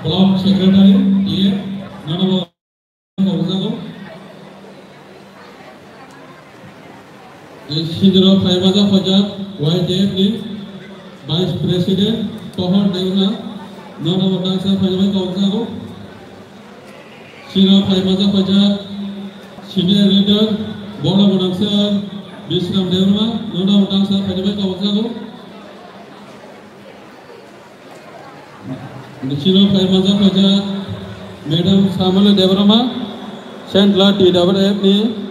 Block Secretary, TF, Nana Kawasago, Shidro Faimaza Fajab, YJF, Vice President, Tohar Devna, Nana Wadangsa Faimaza Kawasago, Shidro Faimaza Fajab, Senior Leader, Bola Wadangsa, Bisram Devna, Nana Wadangsa Faimaza Kawasago, Shidro Faimaza Fajab, Madam Samala Devrama, Saint Lord TWF ni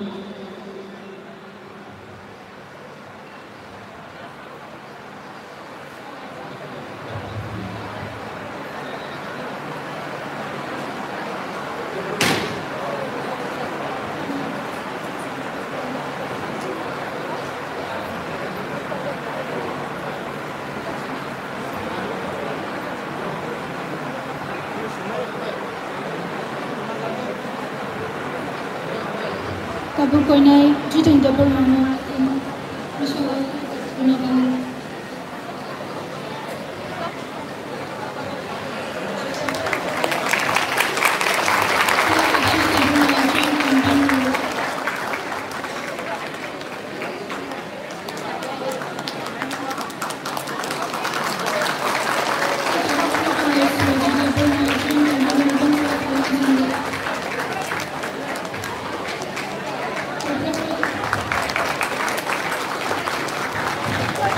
Kabur koinai jiteng double mana masalah gunakan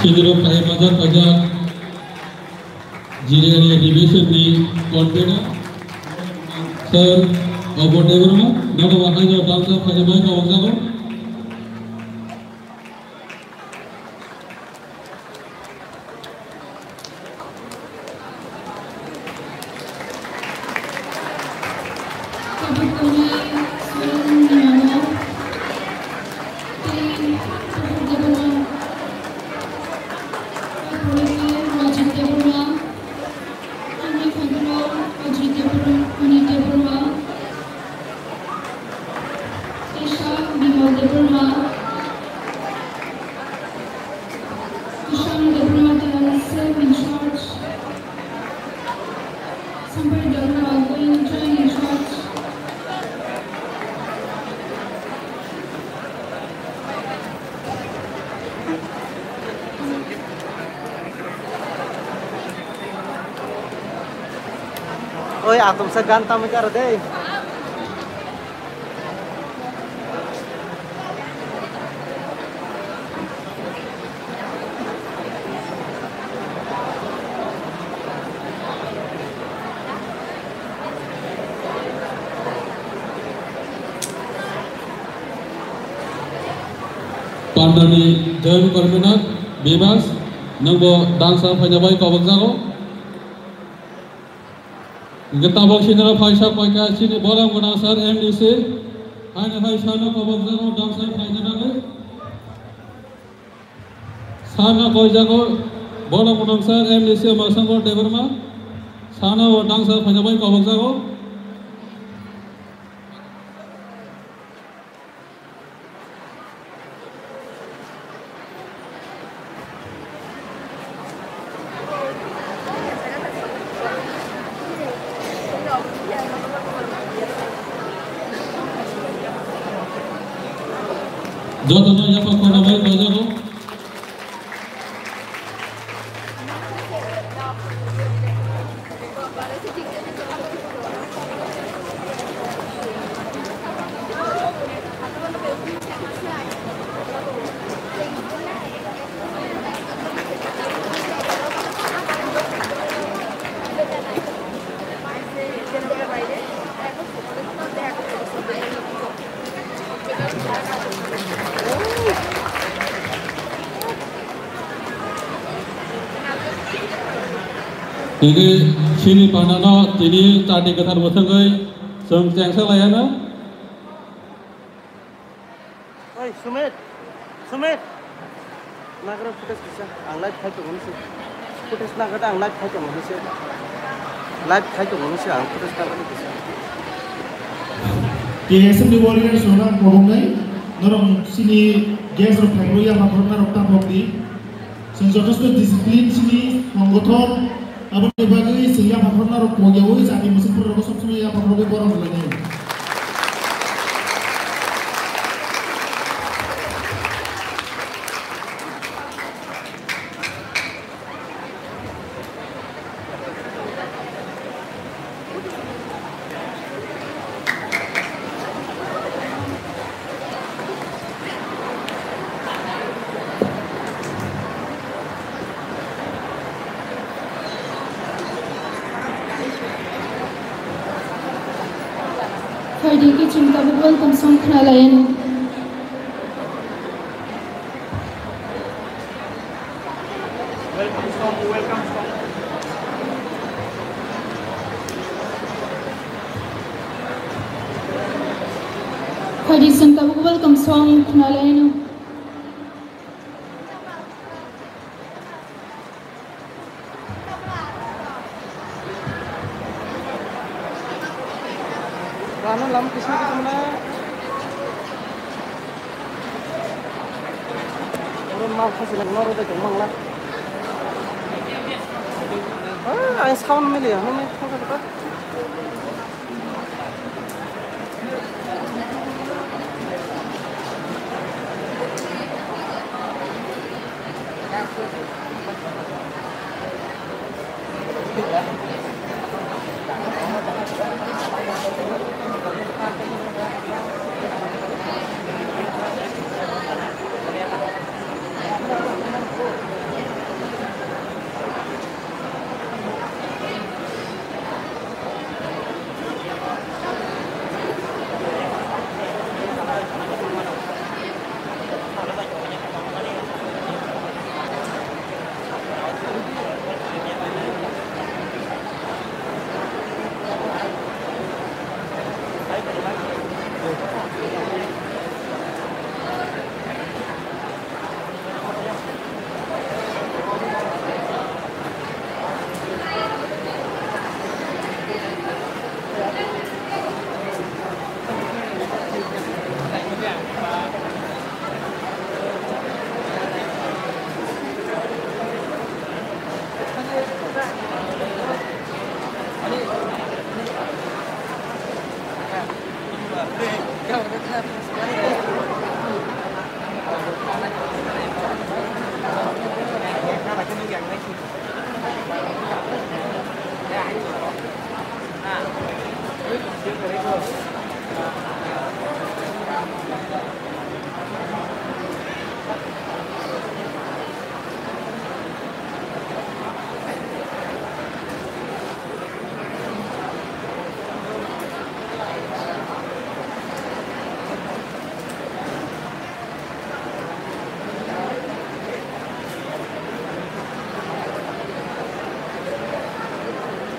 Shidro Faimaza Fajab, Jiriya Division di Konfena, Sir Obo Devrama, Nana Wadangsa Faimaza Kawasago, Oi, atom sa ganta mo karo deh. Pandani Jain Kormenat, Bebas, Nangbo Dangsa Fajabai Kawaksago, Getabok Shinara Faisha Paika Sini Bola Gunasar MDC, Haina Faishana Kawaksago, Dangsa Fajanale, Sana Kojago, Bola Gunasar MDC Masango Deverma, Sana Dangsa Fajabai Kawaksago, Jodohnya yang pakona baik aja lo. Ini sini panano, ini tadi ketar bosangai, semceng selayana. Oi, Sumit, nagar putus bisa, ang live kayak gini sih, putus nagar ang live kayak gini sih, live kayak gini sih, ang putus nagar bisa. KSM di Warriors orang bohongai, norong sini gas of Februari yang makorna rokta bokti, senjotos tu disiplin sini menggotor. Abang ibagai sehingga makorna rok pojawai saat pemrogi borong lagi. Friday ki cinta welcome song khnalayan. Welcome song, welcome song. Friday cinta welcome song khnalayan. Rano lam kisah kita mana? Orang mau kasih lagi orang udah jomang lah. Ayo sekarang milih ya, milih apa apa?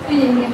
Iya.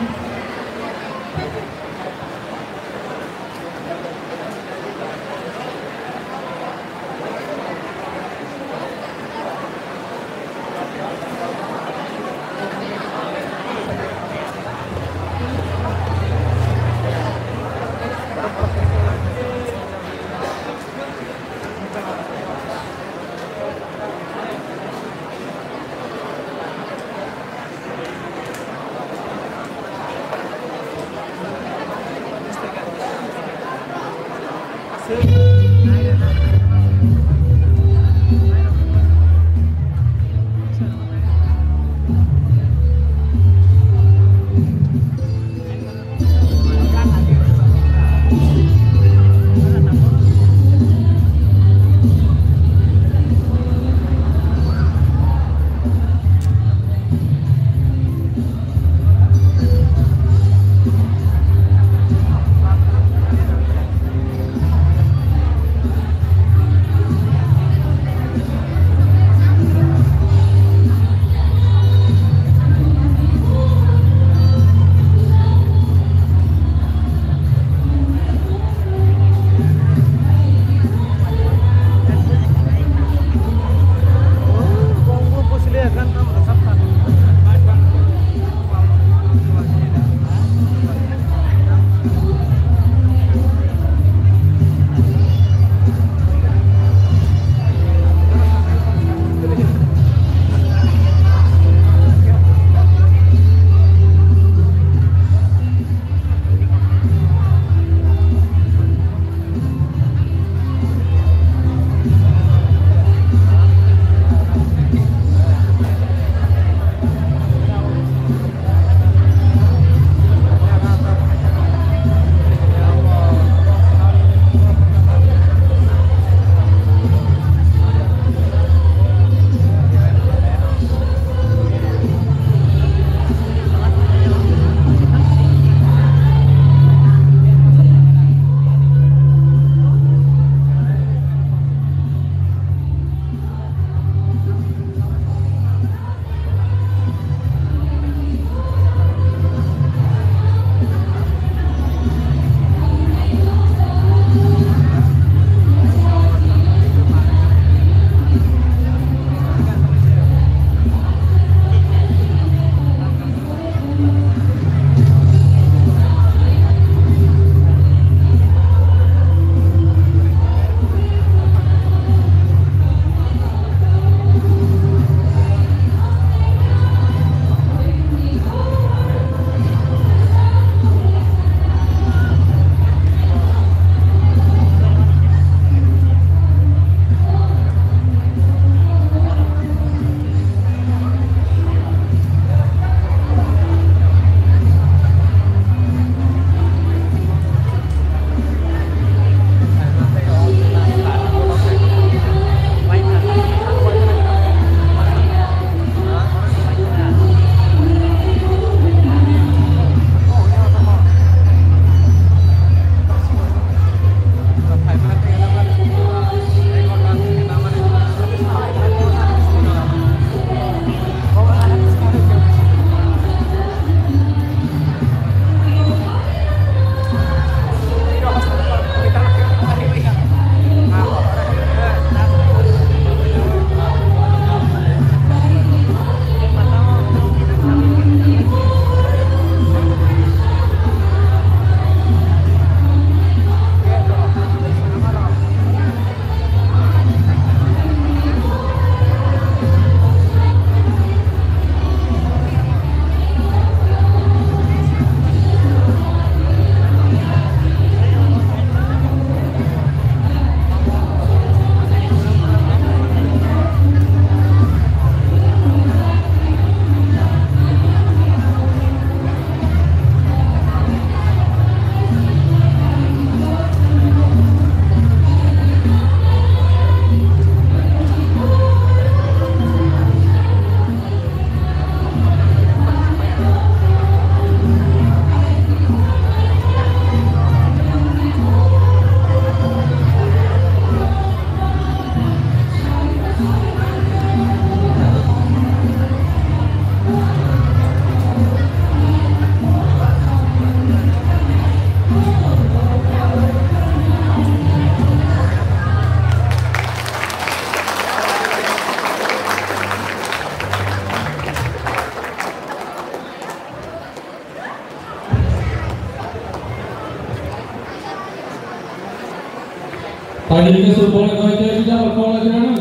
Tadi kita boleh baca juga kalau jangan.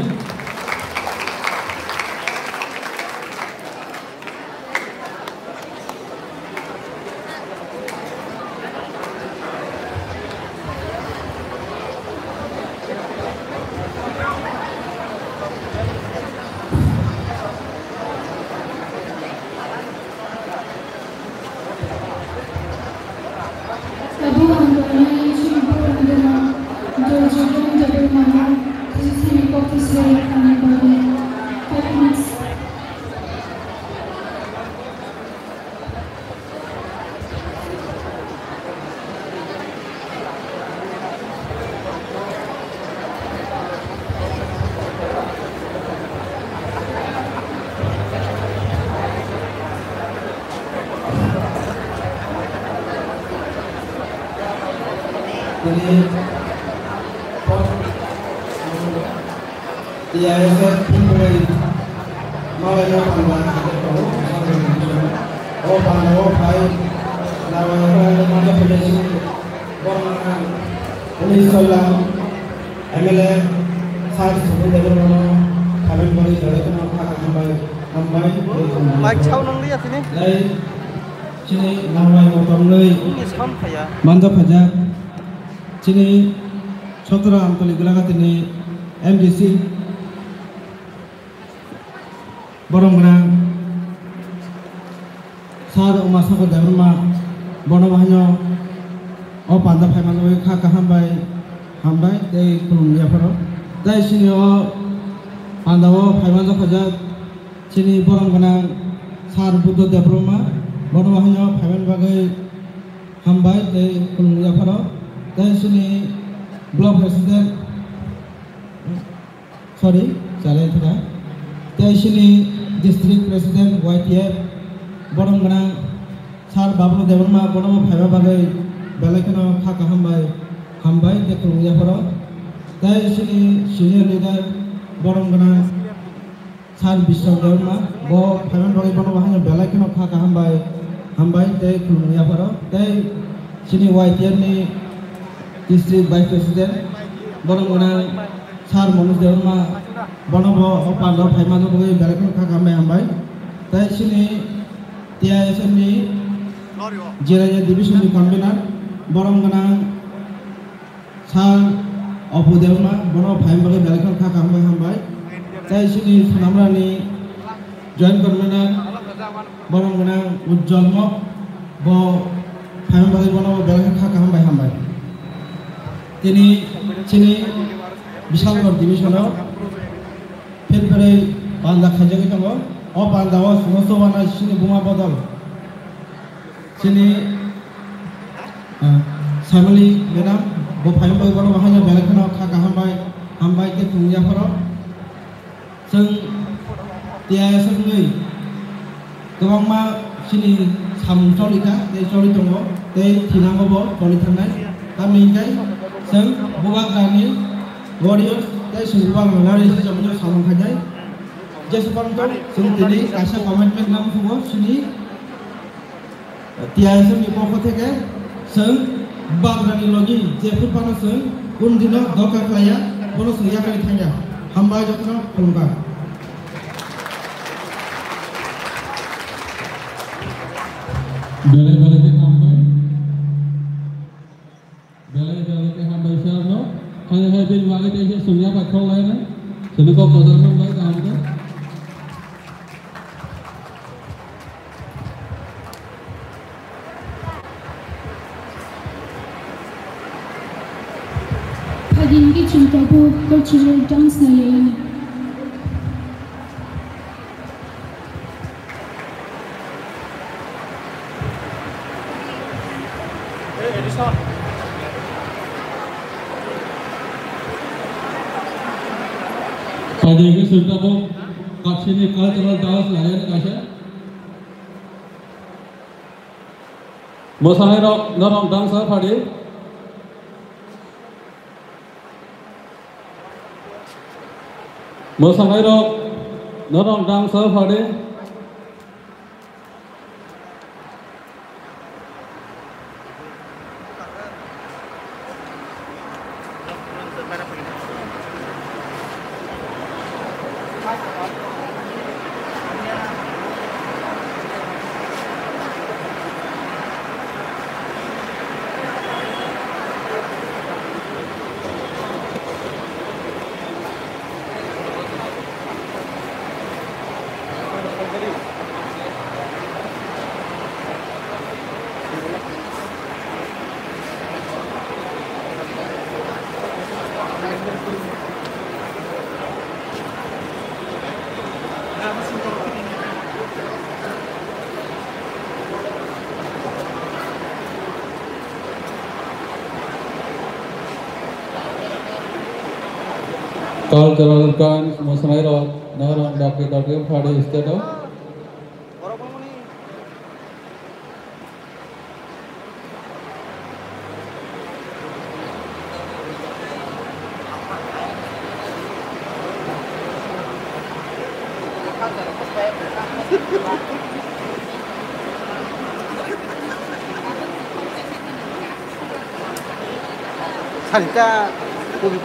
Abu Anwar Shibur Andana Dojo Double Mama. This is the office where I'm going. 5 minutes. Jadi IASF mulai mulai panggilan oh panggilan baik lawan mana polisi orang polis soal MLA saat sebelum dewan kami beri dari nambai Mic chau nang lihat ini. lain sini nambai motor lagi Ini sound kayak. mantap aja sini Sotra Antoli Gelagat ini MDC Borong Genang Saat Umat Soko Dabruma Bono Mahanyo O Panda Paiman Oi Kaka Hambai Dei Kulung Yafaro Dai sini O Panda O Paiman Soko Jat sini Borong Genang Saat Buddha Dabruma Bono Mahanyo Paiman Bagai Hambai Dei Kulung Yafaro Dai sini Block President sorry Jalai Thura Dai sini District President YTF Borong Genang Sar Bablu Debruma Bono Phaiba Bagai Belakano Khaka Hambai Dei Kulung Yafaro Dai sini Senior Leader Borong Genang Sar Biswa Debruma Bo Phaiba Bagai Bono Mahanyo Belakano Khaka Hambai Dei Kulung Yafaro Dai sini YTF ni District Vice President Borong Genang Sar Manus Debruma Bono Bo Pando Phaima Bagai Belakano Khaka Hambai Dai sini TISM ni Jiraya Division ni Convener Borong Genang Sar Abu Debruma Bono Phaima Bagai Belakano Khaka Hambai Dai sini Sunamra ni Joint Convener Borong Genang Ujjwal Mok Bo Phaima Bagai Bono Belakano Khaka Hambai Ini sini Bishalgor Divisional Pilpare Panda Khajagi Tango O Panda O Sunosowana sini Bunga Bodol sini Family Benam Bo Phaima Bagai Bono Mahanyo Belakano Khaka Hambai Ke Kulung Yafaro Seng TISM ni Gobang ma sini Sam Solika Dei Soli Tango Dei Tinango Bo Soli Tangai Kami Kai Seng Bugak Dani Warriors Dai Sungguang Lari Sejamanyo Samang Khajai Jesupang to Seng Tini Kasa Commitment Nam Fugo Sini TISM Ipo Khoteke Seng Bag Dani Logi Jeput Pano Seng Undino Doka Klaya Bono Suya Kali Thanya Hambai Jotno Kulungka Belai ke Hambai Belai ke Hambai Syarno Hanya habis Wagai Tehe Sunya Patrol lain Sini kau kodar Hambai ke Hambai Pagin ki cinta bu cultural dance na lein. Tadi ke Sultan Bo kat sini cultural dance lain kasih Mosangai Norong Dancer Padi Mosangai Norong Dancer Padi cultural dance mosanai rok narong dapke dapke phade state o Sarita kubi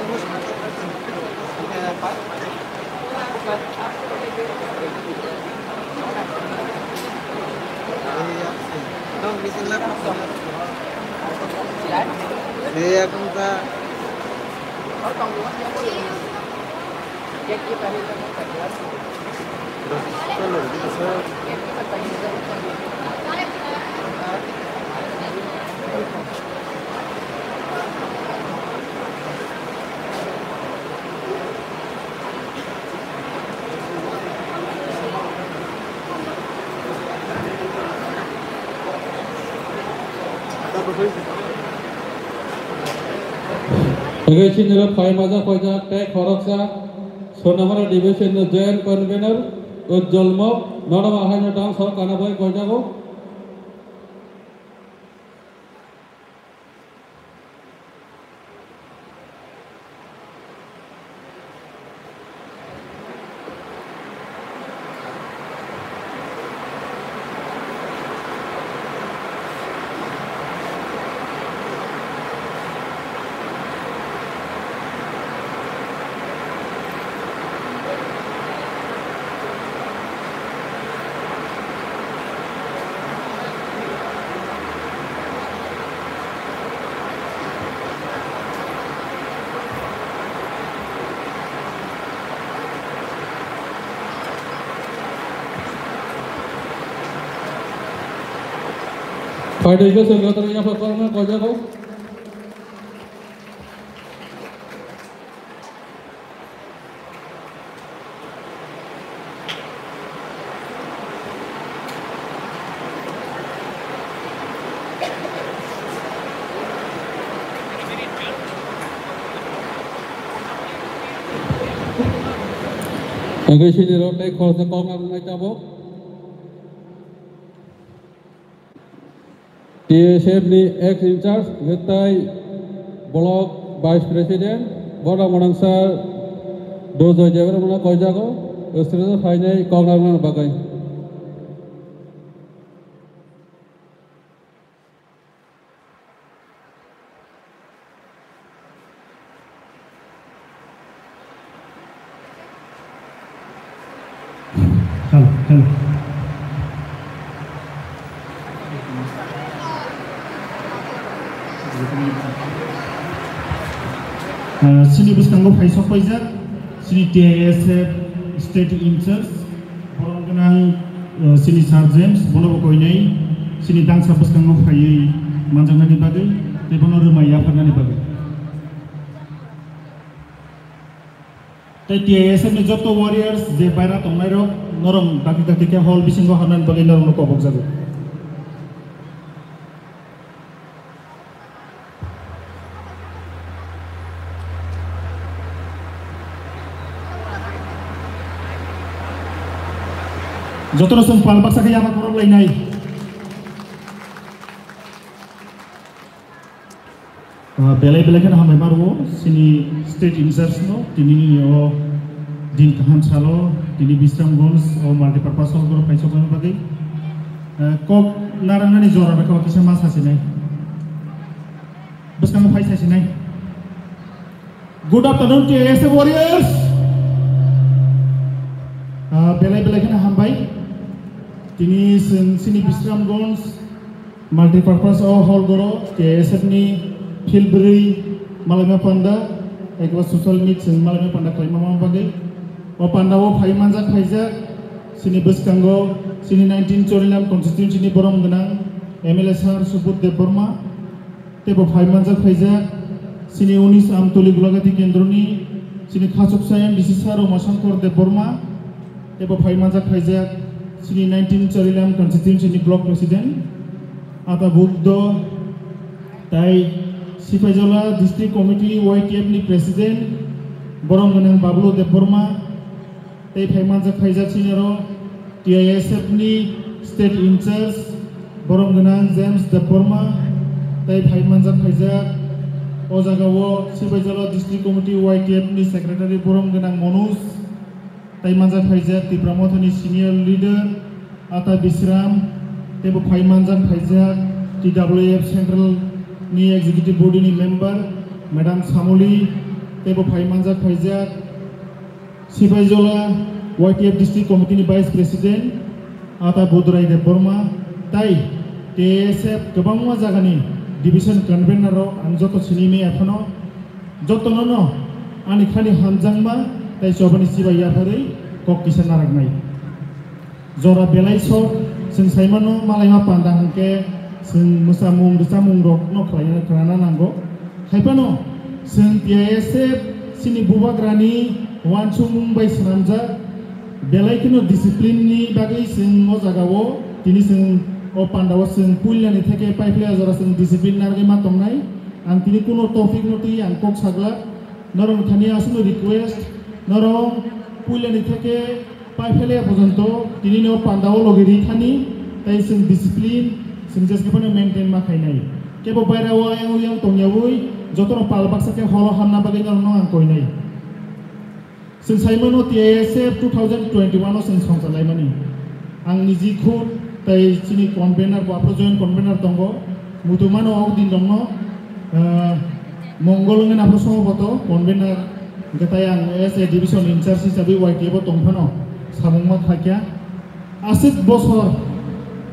Agacin dalam Pai Maza Pajak Tek Horoksa Sonamara Division Joint Convener Ujjolmo Nora Mahana Dam Sor Kanabai Kojago Pada itu sekretarinya performa Kojago Agacin dalam Tek Horoksa Kongan Cabok TSF ni ex in charge Getai Block Vice President Boda Monangsar Dozo Jawara Mana Kojago Australia Final Kongan Bagai Halo. Sini Buskango Paisok Paijak, sini TSF State in Charge, Borong Genang sini Sargems, Bono Koinai, sini Dangsa Buskango Pai Manjang Nani Bagai, Tebono Rumaya Nani Bagai. TSF ni Joto Warriors, Je Baira Tongairo, Norong Daki ke Hall Bisingo Hanan Bagai Norong Kobok Zago. Jotoro sempal paksa ke yang korok lainai. Belai kan hamai maru sini state inserts no tini o din kahan salo tini Bisram Gons o multipurpose hall korok paisok kan bagai. Kok narang nani zora mereka waktu sama sasinai. Bus kamu paisah sinai. Good afternoon TSF Warriors. Belai kan hambai. Tini sini Bisram Gons multipurpose hall goro TSF ni Philbury Malanga Panda ekwa social meet sing Malanga Panda klaima mama bagai o panda o phai manjak phaijak sini Buskango sini 19 Chorilam constituency ni Borom Genang MLA Sar Subut Dev Burma tebo phai manjak phaijak sini 19 Amtoli Gulagati Kendroni sini Khachuk Sayan DC Sar o Masankor Dev Burma tebo phai manjak phaijak sini 19 Chorilam constituency ni block president Ata Buddho Tai Sipajola district committee YTF ni president borong ganang Bablu Deborma tei phaimanja khaijak sinaro TISF ni state in charge borong ganang James Deborma tei phaimanja khaijak o jagao Sibaijalo district committee YTF ni secretary borong ganang Manoj tei manja khaijak Tipramothani senior leader Ata Bisram tei bo phaimanja khaijak TWF central ni executive body ni member Madam Samoli tei bo phaimanja khaijak Sibaijala YTF district committee ni vice president Ata Budrai Deborma tai TSF gobangma jagani division convener ang joto sinimi efono joto nono ani khani hamjangma tai sobani sibaya phari kok kisan naragnai jora belai so sing saimano malaima pandang ke sing musamung rok no khlaina krana nango haipano sing TSF sini bubagrani wansung bai sanamja belai kino discipline ni bagai sing o jagao tini sing o pandawa sing pulyani theke paiplia jora sing discipline narge ma tongnai ang tini kuno topic noti ang kok sagla norong thani asunu request norong pulyani theke paiplia pojonto tini no pandawa logiri thani tai sing discipline sing jeske pone maintain ma khainai kebo bairawa yang tongyawui jotono palbaksa ke holo hamna bagai norno ang koinai sing saimano TSF 2021 sing songsalai mani ang niji khut tai sini convener bo apro join convener tongo mutumano au din dongno mongolngen apro soboto convener gatayang SA division in charge hisabe YTF tongphano samungma thakya asit bosor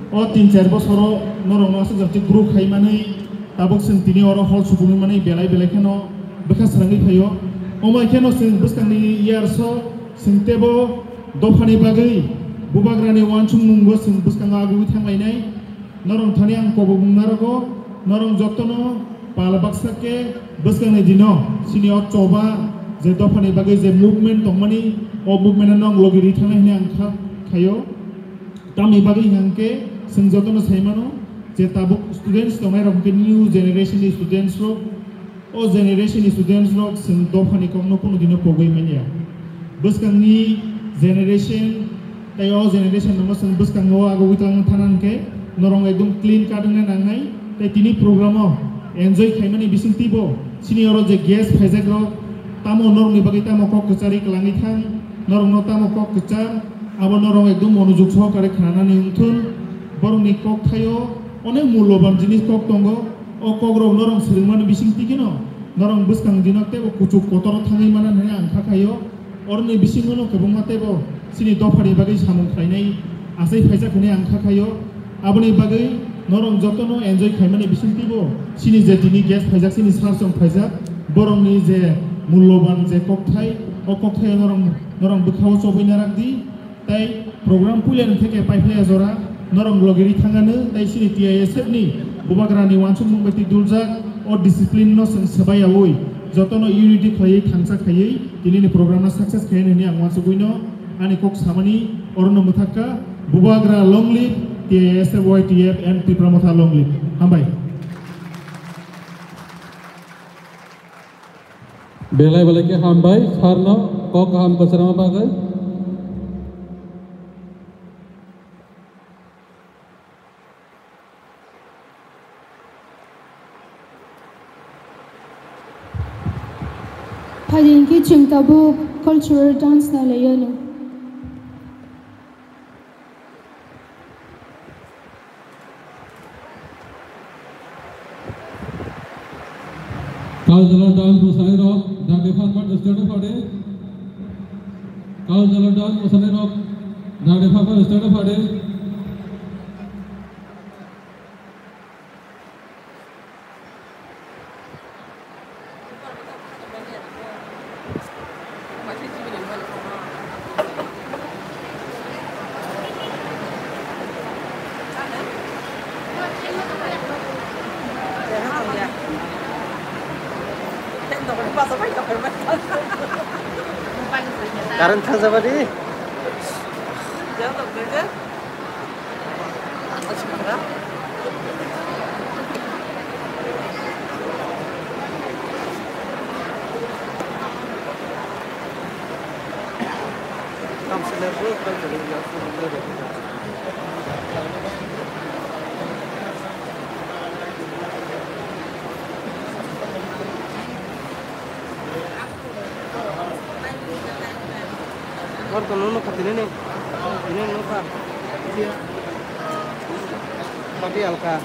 o 3-4 bosoro norong asik jati group khaimani tabuk sing tini oro hol subuni mani belai belai khano bekas rangi phayo omai khano sing buskangni yearso sing tebo dofani bagai bubagrani wansung munggo sing buskanga agu thanglai norong thani ang kobo bungnarago norong jotono palbaksake buskangni dino sini o choba je dofani bagai je movement tongmani o movement nong logiri thanglai ni ang khayo tami bagai hangke sing jotono saimano je tabuk students tongai rok new generation ni students rok o generation ni students rok sing dofani kongno kuno dino pogoi manya buskangni generation tayo generation namo sing buskang no ago witang thanan ke norong ekdom clean kadang nangai tai tini program enjoy khaimani bising tibo sini oro je gas phajak ro tamo norong ni bagi tamo kok kecari kelangi thang norong no tamo kok kecar abo norong ekdom monojuk sahakare khana ni untun borong ni kok thayo onek mulloban jinis kok tongo o kok ro norong sringmani bising tikino norong buskang dinokte o kuchuk kotor thangai mana nai angkha khayo orni bising no kebungmate bo sini dofari bagai samung khainai asai phaisa khune angkha khayo aboni bagai norong jotono enjoy khaimani bising tibo sini je tini gas phaijak sini sarsong phaijak borong ni je mulloban je kokthai o kokthai norong bukhao chobaina rakdi tai program pulen theke paiplia jora norong logiri thangane tai sini TISF ni bubagrani wansung mungbati duljak o discipline no sing sabayawoi jotono unity khlai thangsa khayai tini program na success khaini ni ang wansuguino ani kok samani orno muthakka bubagra longli TISF YTF and Tipramotha longli hambai belai belai ke hambai sarno kok ham pasarama bagai Hadinki chingtabu cultural dance na layalo. Cultural dance musai rock dade farmat start fade cultural dance musai rock dade farmat start fade Karan thangsa badi jangan tak kerja macam mana solerku kan jadi nggak soler. Orang kono katanya ini apa? Pakai alka.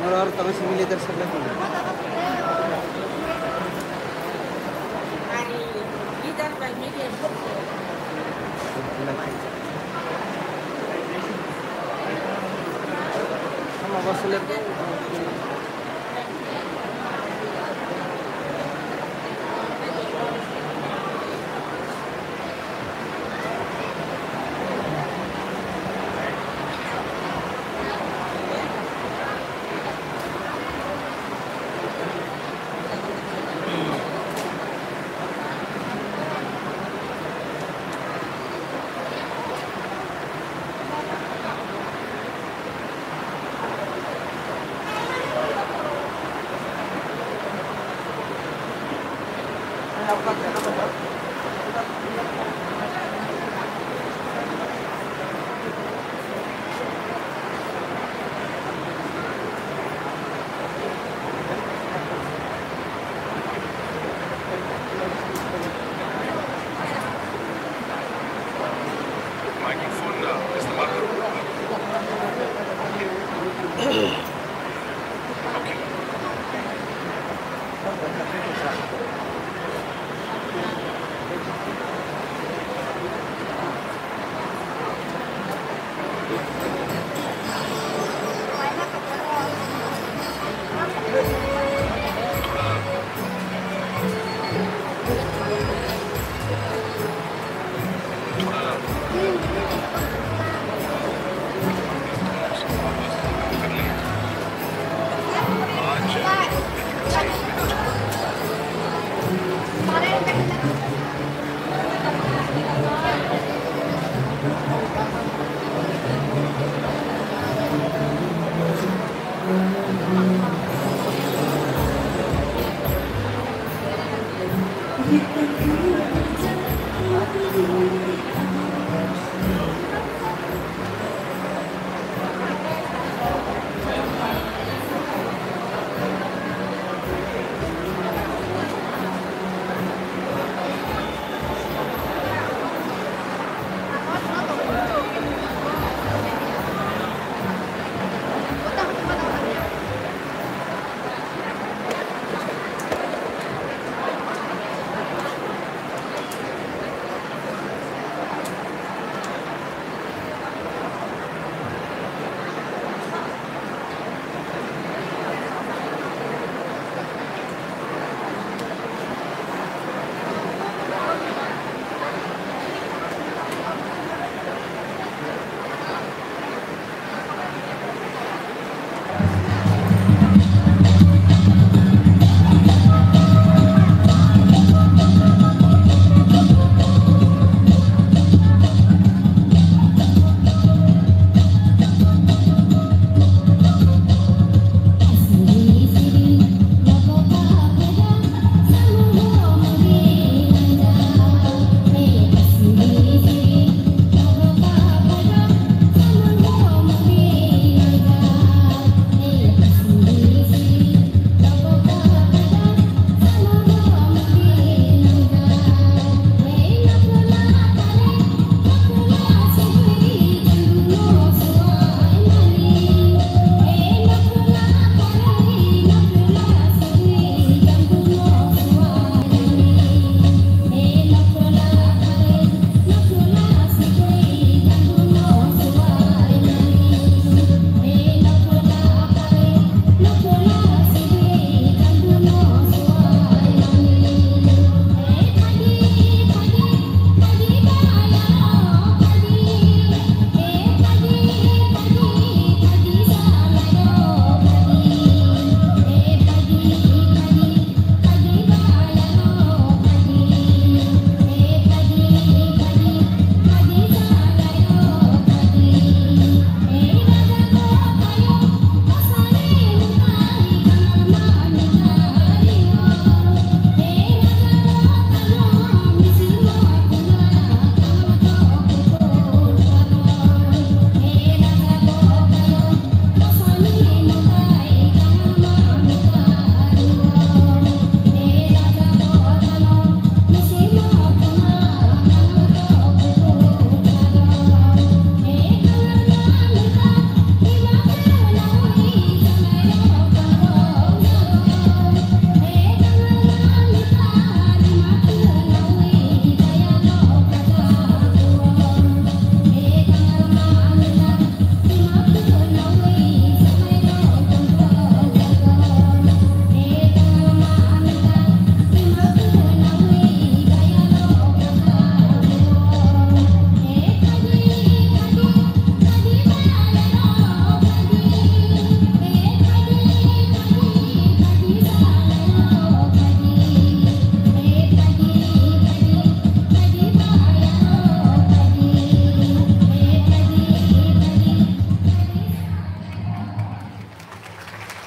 Orang terus militer sebelah ini. Sama basulir.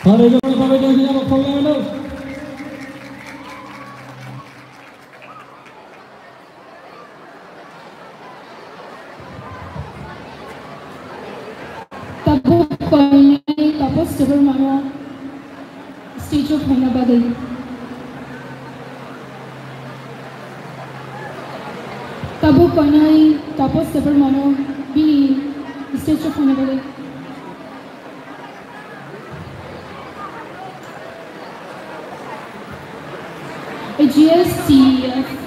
Hari ini kita berada di dalam perjalanan. Tabuk koinai tapos seber mano stage of hina bagai. Tabuk koinai tapos seber mano bini stage of hina bagai. A GSTF